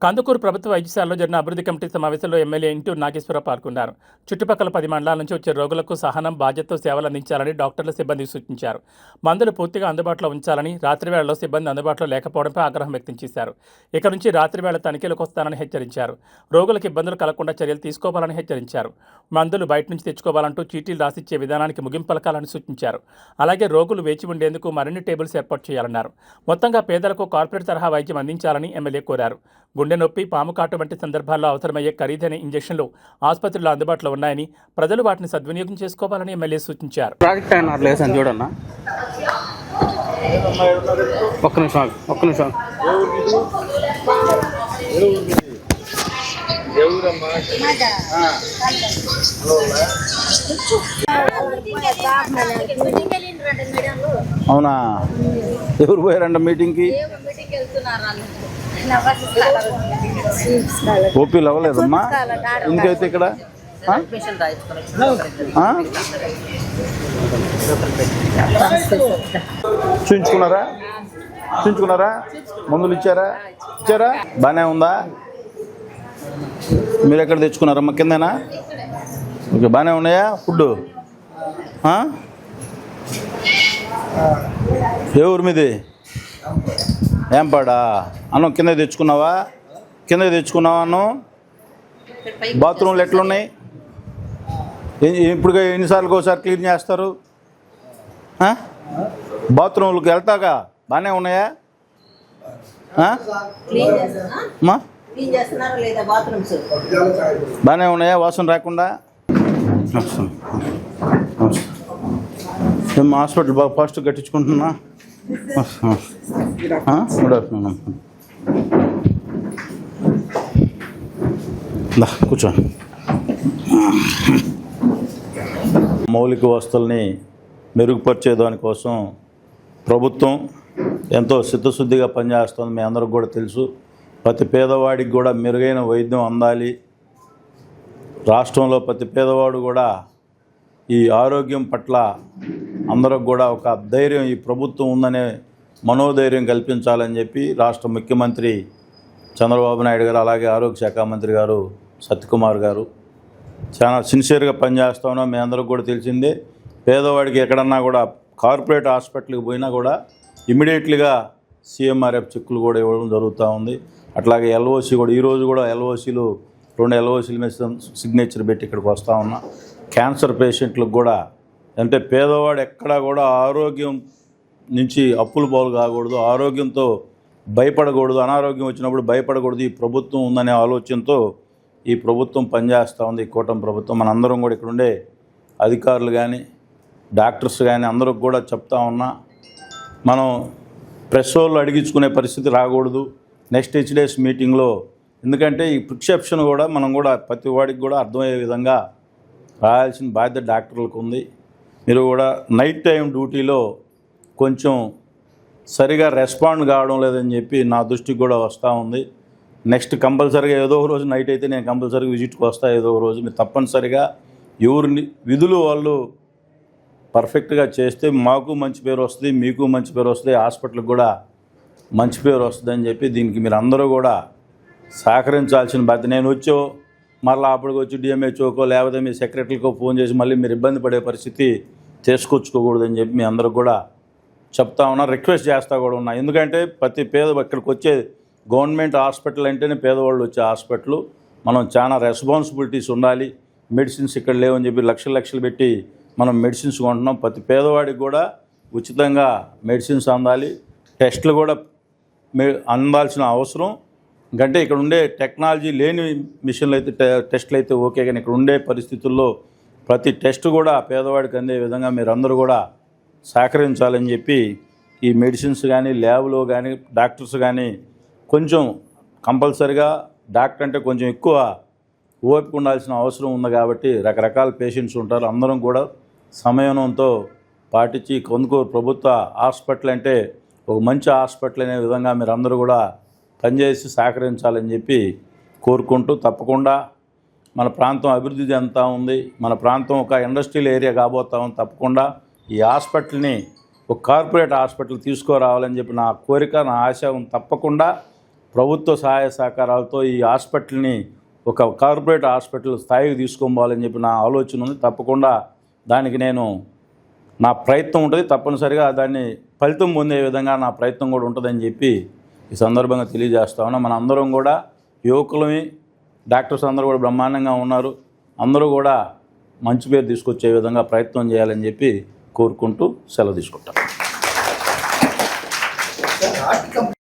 కందుకూరు ప్రభుత్వ వైద్యశాలలో జరిగిన అభివృద్ధి కమిటీ సమావేశంలో ఎమ్మెల్యే ఇంటూరు నాగేశ్వరరావు పాల్గొన్నారు. చుట్టుపక్కల 10 మండలాల నుంచి వచ్చే రోగులకు సహనం, బాధ్యతతో సేవలు అందించాలని డాక్టర్ల సిబ్బంది సూచించారు. మందులు పూర్తిగా అందుబాటులో ఉంచాలని, రాత్రి వేళల్లో సిబ్బంది అందుబాటులో లేకపోవడంపై ఆగ్రహం వ్యక్తం చేశారు. ఇక నుంచి రాత్రి వేళ తనిఖీలకు వస్తానని హెచ్చరించారు. రోగులకు ఇబ్బందులు కలగకుండా చర్యలు తీసుకోవాలని హెచ్చరించారు. మందులు బయట నుంచి తెచ్చుకోవాలంటూ చీటీలు రాసిచ్చే విధానానికి ముగింపు పలకాలని సూచించారు. అలాగే రోగులు వేచి ఉండేందుకు మరిన్ని టేబుల్స్ ఏర్పాటు చేయాలన్నారు. మొత్తంగా పేదలకు కార్పొరేట్ తరహా వైద్యం అందించాలని ఎమ్మెల్యే కోరారు. గుండె నొప్పి, పాము కాటు వంటి సందర్భాల్లో అవసరమయ్యే ఖరీదైన ఇంజెక్షన్లు ఆసుపత్రుల్లో అందుబాటులో ఉన్నాయని, ప్రజలు వాటిని సద్వినియోగం చేసుకోవాలని ఎమ్మెల్యే సూచించారు. అవునా, ఎవరు పోయారంట మీటింగ్కి? ఓపీలు అవ్వలేదమ్మా ఇంకైతే ఇక్కడ చూయించుకున్నారా? మందులు ఇచ్చారా? బాగానే ఉందా? మీరు ఎక్కడ తెచ్చుకున్నారమ్మా? కిందేనా? ఓకే, బాగానే ఉన్నాయా? ఫుడ్ ఏ ఊరు మీది? ఏంపాడా? అన్నం కింద తెచ్చుకున్నావా అన్నం? బాత్రూమ్లు ఎట్లున్నాయి? ఇప్పుడు ఎన్నిసార్లు ఒకసారి క్లీన్ చేస్తారు? బాత్రూమ్లకు వెళ్తాగా బాగానే ఉన్నాయా? బాగానే ఉన్నాయా వాసన రాకుండా? హాస్పిటల్ బాగా ఫాస్ట్ కట్టించుకుంటున్నా. Good afternoon. కూర్చోండి. మౌలిక వస్తువుల్ని మెరుగుపరిచే దానికోసం ప్రభుత్వం ఎంతో చిత్తశుద్ధిగా పనిచేస్తుంది. మీ అందరికి కూడా తెలుసు. ప్రతి పేదవాడికి కూడా మెరుగైన వైద్యం అందాలి. రాష్ట్రంలో ప్రతి పేదవాడు కూడా ఈ ఆరోగ్యం పట్ల అందరికి కూడా ఒక ధైర్యం, ఈ ప్రభుత్వం ఉందనే మనోధైర్యం కల్పించాలని చెప్పి రాష్ట్ర ముఖ్యమంత్రి చంద్రబాబు నాయుడు గారు, అలాగే ఆరోగ్య శాఖ మంత్రి గారు సత్యకుమార్ గారు చాలా సిన్సియర్గా పనిచేస్తా ఉన్నాం. మీ అందరికి కూడా తెలిసిందే. పేదవాడికి ఎక్కడన్నా కూడా కార్పొరేట్ హాస్పిటల్కి పోయినా కూడా ఇమీడియట్లీగా సీఎంఆర్ఎఫ్ చెక్కులు కూడా ఇవ్వడం జరుగుతూ ఉంది. అట్లాగే ఎల్ఓసి కూడా ఈరోజు కూడా ఎల్ఓసీలు 2 ఎల్ఓసీల మీద సిగ్నేచర్ పెట్టి ఇక్కడికి వస్తూ ఉన్నా. క్యాన్సర్ పేషెంట్లకు కూడా, అంటే పేదవాడు ఎక్కడా కూడా ఆరోగ్యం నుంచి అప్పుల పాలు కాకూడదు, ఆరోగ్యంతో భయపడకూడదు, అనారోగ్యం వచ్చినప్పుడు భయపడకూడదు. ఈ ప్రభుత్వం ఉందనే ఆలోచనతో ఈ ప్రభుత్వం పనిచేస్తూ ఉంది, ఈ కూటమి ప్రభుత్వం. మనందరం కూడా ఇక్కడ ఉండే అధికారులు కానీ డాక్టర్స్ కానీ అందరికి కూడా చెప్తా ఉన్నా, మనం ప్రెస్ వాళ్ళు అడిగించుకునే పరిస్థితి రాకూడదు నెక్స్ట్ హెచ్డిఎస్ మీటింగ్లో. ఎందుకంటే ఈ ప్రిస్క్రిప్షన్ కూడా మనం కూడా ప్రతి వాడికి కూడా అర్థమయ్యే విధంగా రాయాల్సిన బాధ్యత డాక్టర్లకు ఉంది. మీరు కూడా నైట్ టైం డ్యూటీలో కొంచెం సరిగా రెస్పాండ్ కావడం లేదని చెప్పి నా దృష్టికి కూడా వస్తూ ఉంది. నెక్స్ట్ కంపల్సరీగా ఏదో ఒక రోజు నైట్ అయితే నేను కంపల్సరీగా విజిట్కి వస్తా. ఏదో ఒక రోజు మీరు తప్పనిసరిగా ఎవరిని విధులు వాళ్ళు పర్ఫెక్ట్గా చేస్తే మాకు మంచి పేరు వస్తుంది, మీకు మంచి పేరు వస్తుంది, హాస్పిటల్కి కూడా మంచి పేరు వస్తుందని చెప్పి దీనికి మీరు అందరూ కూడా సహకరించాల్సిన బాధ్యత. నేను వచ్చో మరలా అప్పటికి వచ్చి డిఎంహెచ్ఓకో లేకపోతే మీ సెక్రటరీకో ఫోన్ చేసి మళ్ళీ మీరు ఇబ్బంది పడే పరిస్థితి తీసుకొచ్చుకోకూడదని చెప్పి మీ అందరికి కూడా చెప్తా ఉన్నా, రిక్వెస్ట్ చేస్తూ కూడా ఉన్నా. ఎందుకంటే ప్రతి ఇక్కడికి వచ్చే గవర్నమెంట్ హాస్పిటల్ అంటేనే పేదవాళ్ళు వచ్చే హాస్పిటల్. మనం చాలా రెస్పాన్సిబిలిటీస్ ఉండాలి. మెడిసిన్స్ ఇక్కడ లేవని చెప్పి లక్షలు పెట్టి మనం మెడిసిన్స్ కొంటున్నాం. ప్రతి పేదవాడికి కూడా ఉచితంగా మెడిసిన్స్ అందాలి. టెస్టులు కూడా అందాల్సిన అవసరం. ఎందుకంటే ఇక్కడ ఉండే టెక్నాలజీ లేని మిషన్లు అయితే టెస్టులు అయితే ఓకే, కానీ ఇక్కడ ఉండే పరిస్థితుల్లో ప్రతి టెస్ట్ కూడా పేదవాడికి అందే విధంగా మీరందరూ కూడా సహకరించాలని చెప్పి ఈ మెడిసిన్స్ కానీ ల్యాబ్లో కానీ డాక్టర్స్ కానీ కొంచెం కంపల్సరిగా డాక్టర్ అంటే కొంచెం ఎక్కువ ఓపిక ఉండాల్సిన అవసరం ఉంది. కాబట్టి రకరకాల పేషెంట్స్ ఉంటారు. అందరం కూడా సమయంతో పాటించి కందుకూరు ప్రభుత్వ హాస్పిటల్ అంటే ఒక మంచి హాస్పిటల్ అనే విధంగా మీరు అందరూ కూడా పనిచేసి సహకరించాలని చెప్పి కోరుకుంటూ, తప్పకుండా మన ప్రాంతం అభివృద్ధి చెందుతూ ఉంది. మన ప్రాంతం ఒక ఇండస్ట్రియల్ ఏరియా కాబోతా ఉంది. తప్పకుండా ఈ హాస్పిటల్ని ఒక కార్పొరేట్ హాస్పిటల్ తీసుకురావాలని చెప్పి నా కోరిక, నా ఆశ ఉంది. తప్పకుండా ప్రభుత్వ సహాయ సహకారాలతో ఈ హాస్పిటల్ని ఒక కార్పొరేట్ హాస్పిటల్ స్థాయికి తీసుకోవాలని చెప్పి నా ఆలోచన ఉంది. తప్పకుండా దానికి నేను నా ప్రయత్నం ఉంటుంది. తప్పనిసరిగా దాన్ని ఫలితం పొందే విధంగా నా ప్రయత్నం కూడా ఉంటుందని చెప్పి ఈ సందర్భంగా తెలియజేస్తా ఉన్నా. మన అందరం కూడా యువకులమి, డాక్టర్స్ అందరూ కూడా బ్రహ్మాండంగా ఉన్నారు. అందరూ కూడా మంచి పేరు తీసుకొచ్చే విధంగా ప్రయత్నం చేయాలని చెప్పి కోరుకుంటూ సెలవు తీసుకుంటాను.